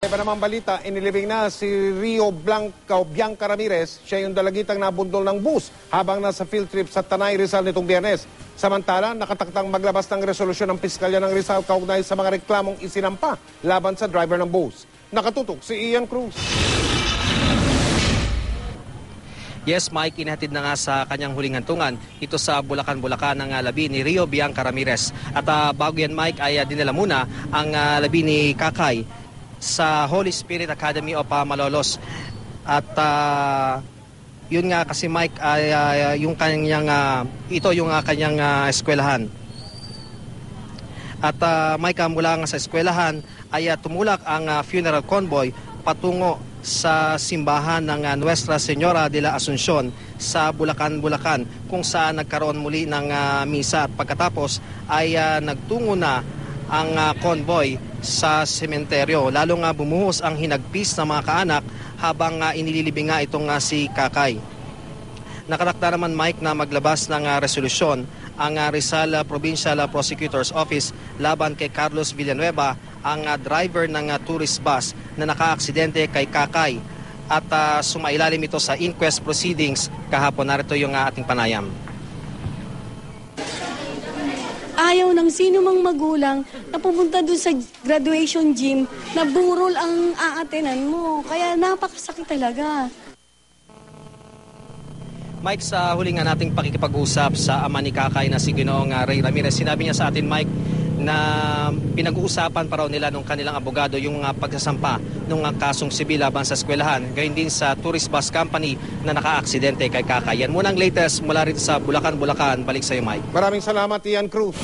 iba namang balita, inilibing na si Rio Bianca Ramirez. Siya yung dalagitang nabundol ng bus habang nasa field trip sa Tanay, Rizal nitong Biyernes. Samantala, nakataktang maglabas ng resolusyon ng piskalya ng Rizal kaugnay sa mga reklamong isinampa laban sa driver ng bus. Nakatutok si Ian Cruz. Yes, Mike, inahatid na nga sa kanyang huling hantungan. Ito sa Bulacan ng labi ni Rio Bianca Ramirez. At bago yan, Mike, ay dinala muna ang labi ni Kakay sa Holy Spirit Academy of Malolos. At yun nga kasi, Mike, ay yung kanyang, ito yung kanyang eskwelahan. At Mike, mula nga sa eskwelahan ay tumulak ang funeral convoy patungo sa simbahan ng Nuestra Señora de la Asunción sa Bulacan, kung saan nagkaroon muli ng misa at pagkatapos ay nagtungo na ang convoy sa sementeryo. Lalo nga bumuhos ang hinagpis ng mga kaanak habang inililibing nga itong si Kakay. Nakatakda naman, Mike, na maglabas ng resolusyon ang Rizal Provincial Prosecutor's Office laban kay Carlos Villanueva, ang driver ng tourist bus na nakaaksidente kay Kakay, at sumailalim ito sa inquest proceedings kahapon. Narito yung ating panayam. Ayaw ng sino mang magulang na pupunta doon sa graduation gym na burol ang aatenan mo. Kaya napakasakit talaga. Mike, sa huli nga nating pakikipag-usap sa ama ni Kakay na si Ginoong Ray Ramirez, sinabi niya sa atin, Mike, na pinag-uusapan pa raw nila nung kanilang abogado yung pagsasampa nung kasong sibil laban sa eskwelahan, gayon din sa tourist bus company na naka-aksidente kay Kakay. Yan muna ang latest mula rito sa Bulacan. Balik sa iyo, Mike. Maraming salamat, Ian Cruz.